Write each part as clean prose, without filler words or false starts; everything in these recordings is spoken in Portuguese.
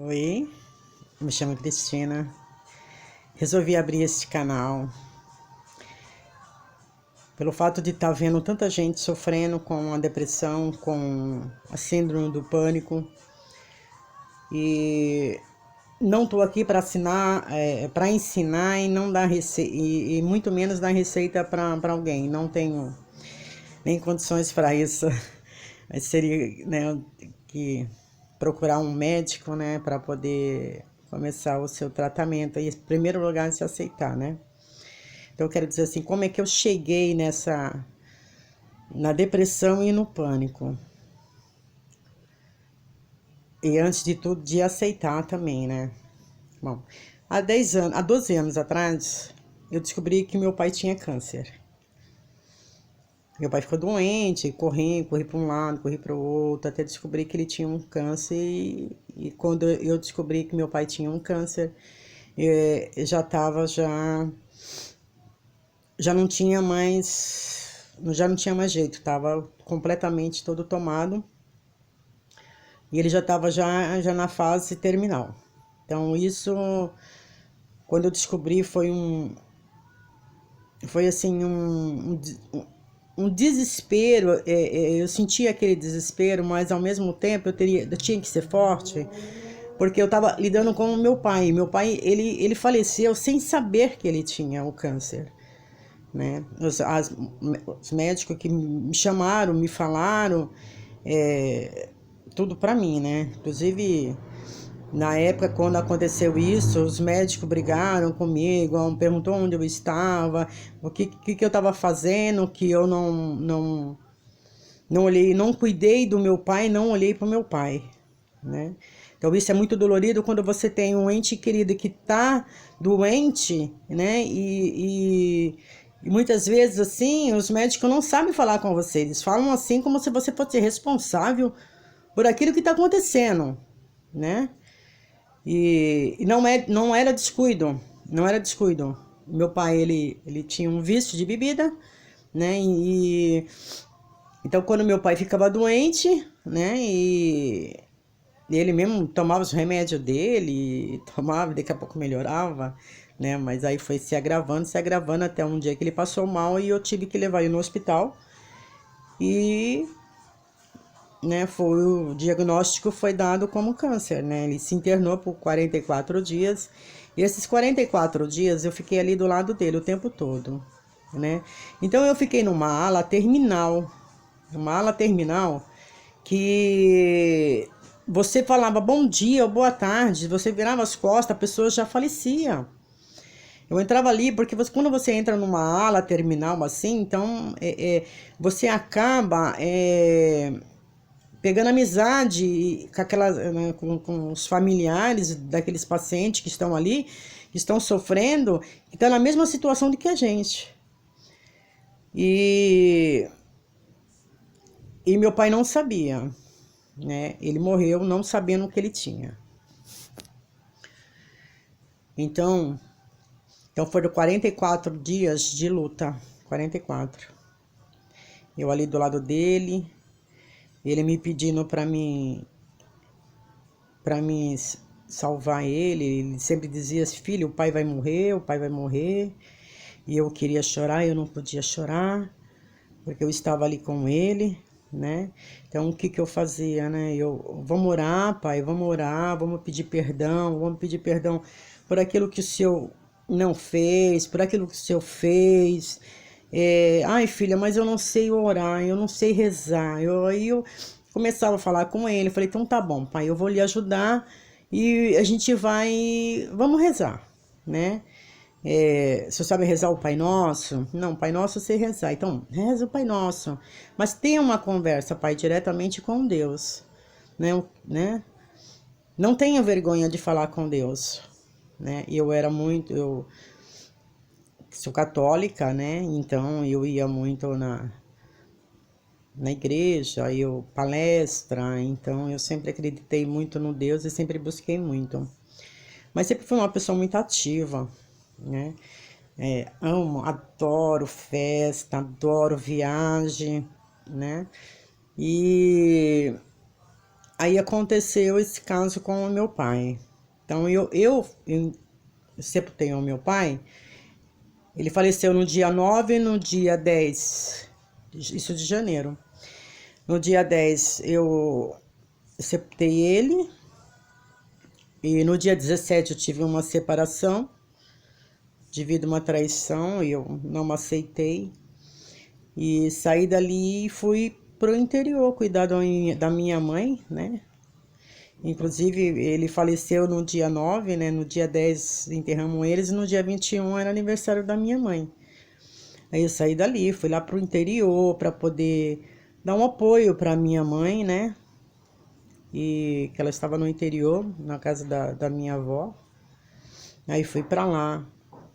Oi, me chamo Cristina. Resolvi abrir este canal pelo fato de estar vendo tanta gente sofrendo com a depressão, com a síndrome do pânico. E não estou aqui para para ensinar e não dar receita, e muito menos dar receita para alguém. Não tenho nem condições para isso. Mas seria, né, que procurar um médico, né, para poder começar o seu tratamento. E em primeiro lugar, se aceitar, né? Então eu quero dizer assim, como é que eu cheguei na depressão e no pânico? E antes de tudo, de aceitar também, né? Bom, há 12 anos atrás, eu descobri que meu pai tinha câncer. Meu pai ficou doente, corri para um lado, corri para o outro, até descobrir que ele tinha um câncer. E quando eu descobri que meu pai tinha um câncer, já não tinha mais jeito, estava completamente todo tomado. E ele já estava já na fase terminal. Então isso, quando eu descobri, foi assim um desespero. Eu sentia aquele desespero, mas ao mesmo tempo eu tinha que ser forte, porque eu estava lidando com o meu pai. Meu pai, ele faleceu sem saber que ele tinha o câncer, né? Os médicos que me chamaram, me falaram tudo para mim, né? Inclusive, na época, quando aconteceu isso, os médicos brigaram comigo, perguntou onde eu estava, o que eu estava fazendo, que eu não olhei, não cuidei do meu pai, não olhei para o meu pai, né? Então isso é muito dolorido quando você tem um ente querido que está doente, né? E muitas vezes assim, os médicos não sabem falar com você, eles falam assim como se você fosse responsável por aquilo que está acontecendo, né? E não era descuido, não era descuido. Meu pai, ele tinha um vício de bebida, né? Então, quando meu pai ficava doente, né? E ele mesmo tomava os remédios dele, tomava, daqui a pouco melhorava, né? Mas aí foi se agravando até um dia que ele passou mal e eu tive que levar ele no hospital. E, né, o diagnóstico foi dado como câncer, né? Ele se internou por 44 dias. E esses 44 dias eu fiquei ali do lado dele o tempo todo, né? Então eu fiquei numa ala terminal que você falava bom dia ou boa tarde, você virava as costas, a pessoa já falecia. Eu entrava ali porque quando você entra numa ala terminal assim, então você acaba pegando amizade né, com os familiares daqueles pacientes que estão ali, que estão sofrendo, que estão na mesma situação do que a gente. E meu pai não sabia, né? Ele morreu não sabendo o que ele tinha. Então foram 44 dias de luta, 44. Eu ali do lado dele, ele me pedindo para mim salvar ele. Ele sempre dizia assim, filho, o pai vai morrer, o pai vai morrer. E eu queria chorar, eu não podia chorar, porque eu estava ali com ele, né? Então, o que eu fazia, né? Vamos orar, pai, vamos orar, vamos pedir perdão por aquilo que o Senhor não fez, por aquilo que o Senhor fez. Ai, filha, mas eu não sei orar, eu não sei rezar. Aí eu começava a falar com ele, falei, então tá bom, pai, eu vou lhe ajudar e a gente vamos rezar, né? Você sabe rezar o Pai Nosso? Não, Pai Nosso você rezar. Então, reza o Pai Nosso. Mas tenha uma conversa, Pai, diretamente com Deus. Né? Não tenha vergonha de falar com Deus. Né? Eu sou católica, né? Então eu ia muito na igreja, eu palestra. Então eu sempre acreditei muito no Deus e sempre busquei muito. Mas sempre fui uma pessoa muito ativa, né? Amo, adoro festa, adoro viagem, né? E aí aconteceu esse caso com o meu pai. Então eu sepultei o meu pai. Ele faleceu no dia 9 e no dia 10, isso de janeiro. No dia 10 eu sepultei ele. E no dia 17 eu tive uma separação devido a uma traição e eu não aceitei. E saí dali e fui pro interior cuidar da minha mãe, né? Inclusive, ele faleceu no dia 9, né? No dia 10 enterramos eles e no dia 21 era aniversário da minha mãe. Aí eu saí dali, fui lá pro interior para poder dar um apoio para minha mãe, né? E que ela estava no interior, na casa da minha avó. Aí fui para lá.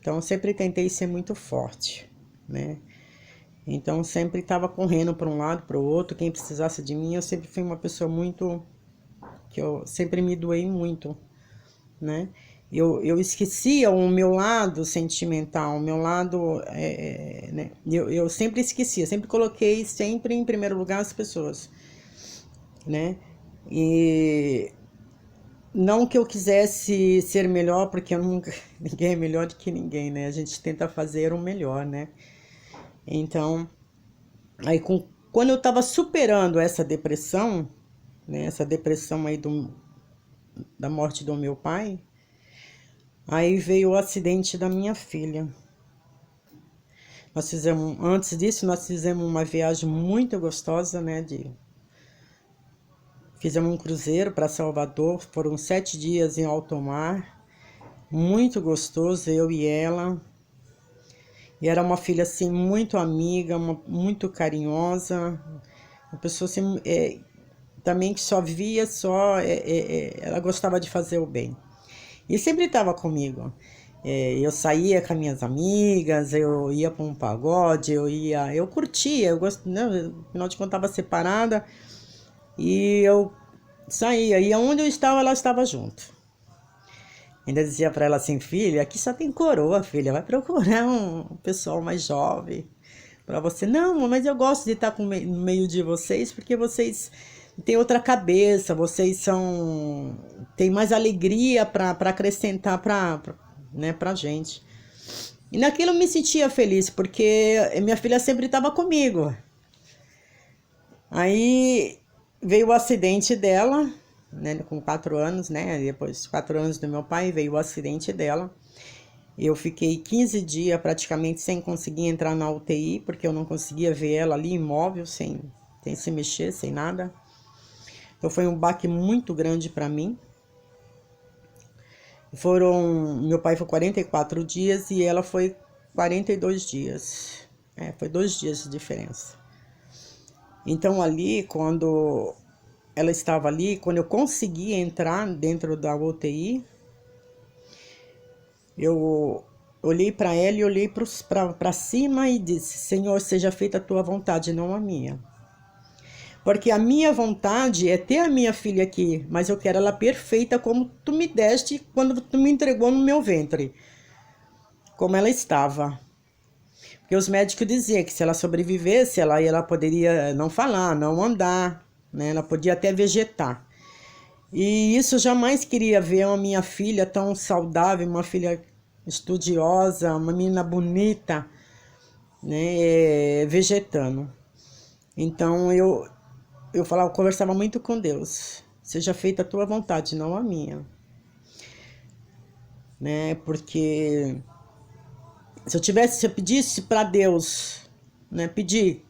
Então eu sempre tentei ser muito forte, né? Então sempre estava correndo para um lado, para o outro, quem precisasse de mim. Eu sempre fui uma pessoa muito que eu sempre me doei muito, né? Eu esquecia o meu lado sentimental, o meu lado, né? Eu sempre esquecia, sempre coloquei sempre em primeiro lugar as pessoas, né? E não que eu quisesse ser melhor, porque eu nunca, ninguém é melhor do que ninguém, né? A gente tenta fazer o melhor, né? Então, aí quando eu tava superando essa depressão, né? Essa depressão aí da morte do meu pai, aí veio o acidente da minha filha. Antes disso, nós fizemos uma viagem muito gostosa, né? Fizemos um cruzeiro para Salvador, foram 7 dias em alto mar, muito gostoso, eu e ela. E era uma filha assim muito amiga, muito carinhosa, uma pessoa assim, também que só via, ela gostava de fazer o bem. E sempre estava comigo. Eu saía com as minhas amigas, eu ia para um pagode, eu curtia, eu gosto, né? Afinal de contas, estava separada e eu saía. E aonde eu estava, ela estava junto. Ainda dizia para ela assim, filha, aqui só tem coroa, filha, vai procurar um pessoal mais jovem para você. Não, mas eu gosto de estar no meio de vocês, porque vocês têm outra cabeça, vocês têm mais alegria para acrescentar né, pra gente. E naquilo eu me sentia feliz, porque minha filha sempre estava comigo. Aí veio o acidente dela, né, com 4 anos, né? Depois de 4 anos do meu pai, veio o acidente dela. Eu fiquei 15 dias praticamente sem conseguir entrar na UTI, porque eu não conseguia ver ela ali imóvel, sem se mexer, sem nada. Então foi um baque muito grande para mim. Meu pai foi 44 dias e ela foi 42 dias. Foi 2 dias de diferença. Então ali, quando ela estava ali, quando eu consegui entrar dentro da UTI, eu olhei para ela e olhei para cima e disse, Senhor, seja feita a tua vontade, não a minha. Porque a minha vontade é ter a minha filha aqui, mas eu quero ela perfeita como tu me deste quando tu me entregou no meu ventre. Como ela estava. Porque os médicos diziam que se ela sobrevivesse, ela poderia não falar, não andar, né? Ela podia até vegetar. E isso eu jamais queria ver uma minha filha tão saudável, uma filha estudiosa, uma menina bonita, né? Vegetando. Então eu conversava muito com Deus. Seja feita a tua vontade, não a minha. Né? Porque se eu pedisse para Deus, né, pedir,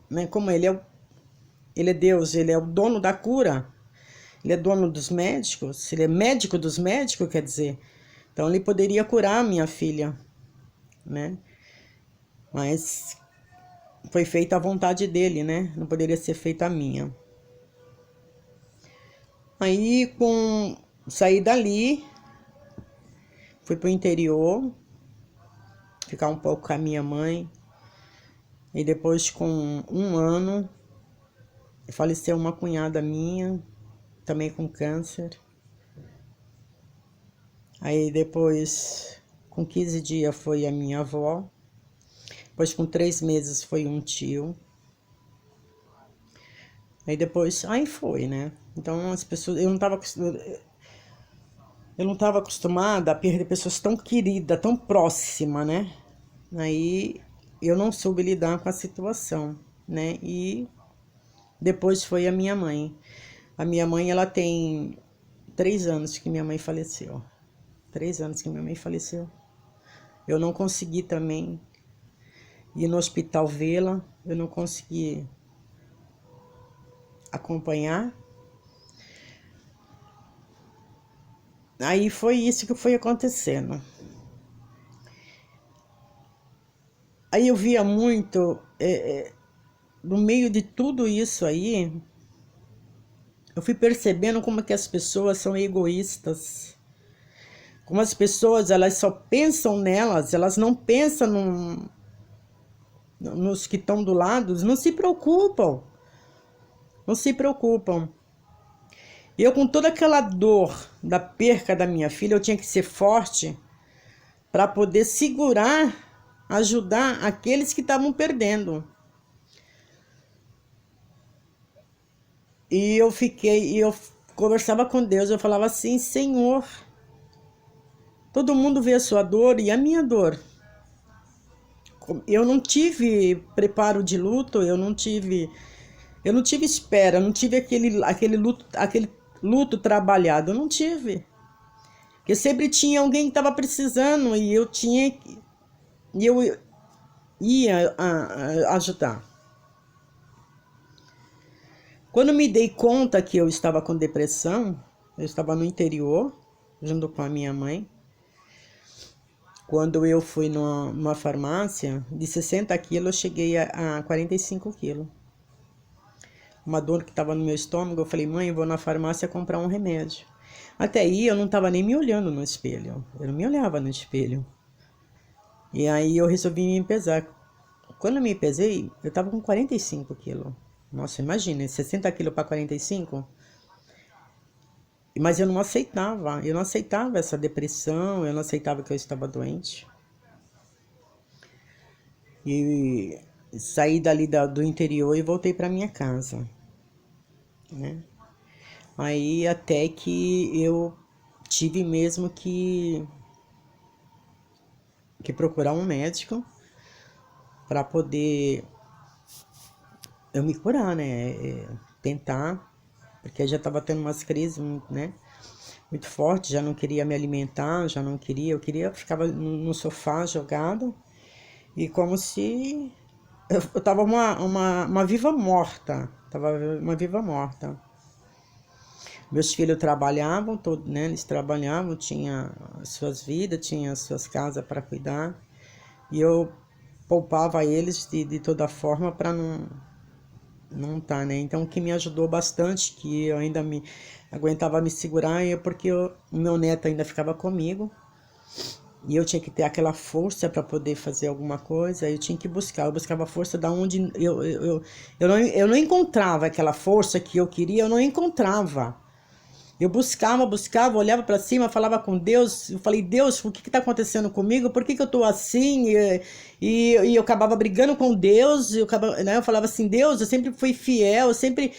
né, como ele é Deus, ele é o dono da cura, ele é dono dos médicos, ele é médico dos médicos, quer dizer. Então ele poderia curar a minha filha, né? Mas foi feita a vontade dele, né? Não poderia ser feita a minha. Aí saí dali, fui pro interior, ficar um pouco com a minha mãe. E depois, com 1 ano, faleceu uma cunhada minha, também com câncer. Aí depois, com 15 dias, foi a minha avó. Depois, com 3 meses, foi um tio. Aí depois, aí foi, né? Então as pessoas, eu não tava acostumada a perder pessoas tão queridas, tão próximas, né? Aí eu não soube lidar com a situação, né? E depois foi a minha mãe. A minha mãe, ela tem 3 anos que minha mãe faleceu. 3 anos que minha mãe faleceu. Eu não consegui também ir no hospital vê-la. Eu não consegui acompanhar. Aí foi isso que foi acontecendo. Aí eu via muito, no meio de tudo isso aí, eu fui percebendo como que as pessoas são egoístas. Como as pessoas, elas só pensam nelas, elas não pensam nos que estão do lado, não se preocupam. Não se preocupam. Eu, com toda aquela dor da perca da minha filha, eu tinha que ser forte para poder segurar, ajudar aqueles que estavam perdendo. E eu conversava com Deus, eu falava assim: Senhor, todo mundo vê a sua dor e a minha dor. Eu não tive preparo de luto, eu não tive espera, eu não tive aquele luto trabalhado, eu não tive. Porque sempre tinha alguém que estava precisando e eu ia ajudar. Quando me dei conta que eu estava com depressão, eu estava no interior, junto com a minha mãe. Quando eu fui numa farmácia, de 60 quilos, eu cheguei a 45 quilos. Uma dor que estava no meu estômago, eu falei: mãe, eu vou na farmácia comprar um remédio. Até aí eu não estava nem me olhando no espelho, eu não me olhava no espelho. E aí eu resolvi me pesar. Quando eu me pesei, eu estava com 45 quilos. Nossa, imagina, 60 quilos para 45. Mas eu não aceitava essa depressão, eu não aceitava que eu estava doente. E saí dali do interior e voltei para minha casa, né? Aí até que eu tive mesmo que procurar um médico para poder eu me curar, né? Tentar, porque eu já estava tendo umas crises, né? Muito forte, já não queria me alimentar, já não queria, eu queria, ficava no sofá jogado e como se eu tava uma viva morta, tava uma viva morta. Meus filhos trabalhavam, todos, né? Eles trabalhavam, tinham as suas vidas, tinham as suas casas para cuidar. E eu poupava eles de toda forma para não tá, né? Então, o que me ajudou bastante, que eu ainda me aguentava me segurar, é porque o meu neto ainda ficava comigo. E eu tinha que ter aquela força para poder fazer alguma coisa, eu tinha que buscar. Eu buscava força da onde eu não encontrava aquela força que eu queria, eu não encontrava. Eu buscava, olhava para cima, falava com Deus. Eu falei: Deus, o que está acontecendo comigo? Por que eu estou assim? E eu acabava brigando com Deus. Eu falava assim: Deus, eu sempre fui fiel, eu sempre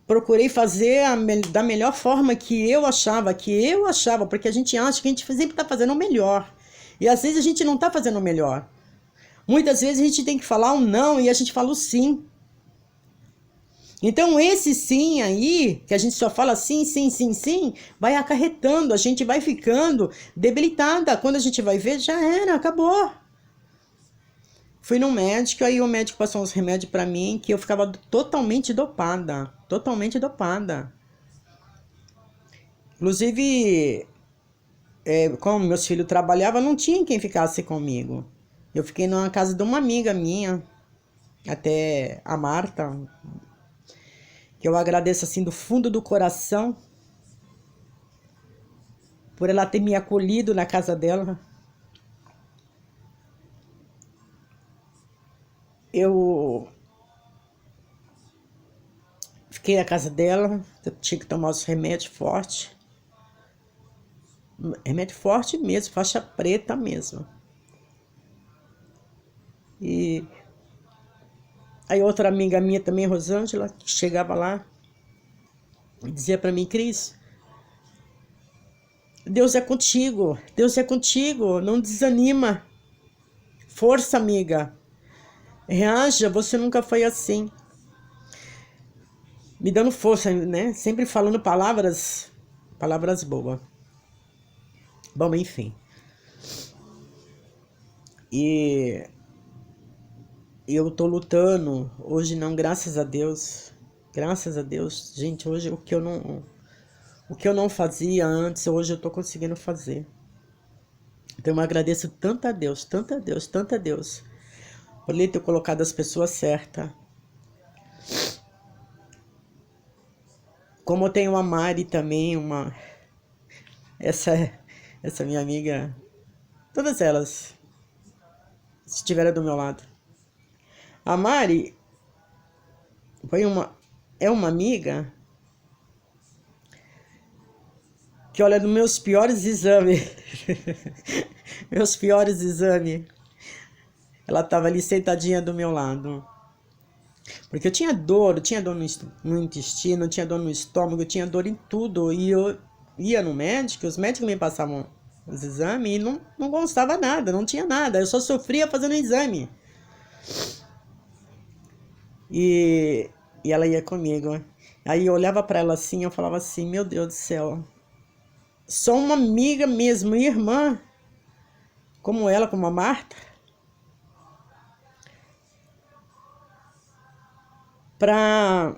procurei fazer da melhor forma que eu achava, porque a gente acha que a gente sempre está fazendo o melhor. E às vezes a gente não está fazendo o melhor. Muitas vezes a gente tem que falar um não e a gente fala o sim. Então esse sim aí, que a gente só fala sim, sim, sim, sim, vai acarretando, a gente vai ficando debilitada. Quando a gente vai ver, já era, acabou. Fui no médico, aí o médico passou uns remédios pra mim que eu ficava totalmente dopada, totalmente dopada. Inclusive, como meus filhos trabalhavam, não tinha quem ficasse comigo. Eu fiquei numa casa de uma amiga minha, até a Marta, que eu agradeço assim do fundo do coração por ela ter me acolhido na casa dela. Eu fiquei na casa dela, eu tinha que tomar os remédios fortes. Remédio forte mesmo, faixa preta mesmo. E Aí outra amiga minha também, Rosângela, que chegava lá e dizia para mim, Cris, Deus é contigo, não desanima. Força, amiga. Reaja, você nunca foi assim. Me dando força, né? Sempre falando palavras boas. Bom, enfim. E eu tô lutando. Hoje não, graças a Deus. Graças a Deus. Gente, hoje o que eu não fazia antes, hoje eu tô conseguindo fazer. Então eu agradeço tanto a Deus, tanto a Deus, tanto a Deus, por Ele ter colocado as pessoas certas. Como eu tenho a Mari também, essa minha amiga, todas elas estiveram do meu lado. A Mari é uma amiga que olha nos meus piores exames. Meus piores exames. Ela estava ali sentadinha do meu lado. Porque eu tinha dor no intestino, eu tinha dor no estômago, eu tinha dor em tudo. E eu ia no médico, os médicos me passavam os exames e não gostava nada, não tinha nada. Eu só sofria fazendo exame. E ela ia comigo. Aí eu olhava para ela assim, eu falava assim, meu Deus do céu. Só uma amiga mesmo, irmã, como ela, como a Marta, pra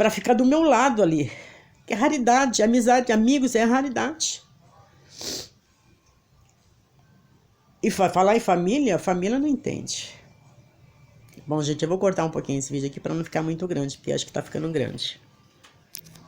ficar do meu lado ali. Que é raridade, amizade, amigos é raridade. E falar em família, a família não entende. Bom, gente, eu vou cortar um pouquinho esse vídeo aqui para não ficar muito grande, porque acho que tá ficando grande.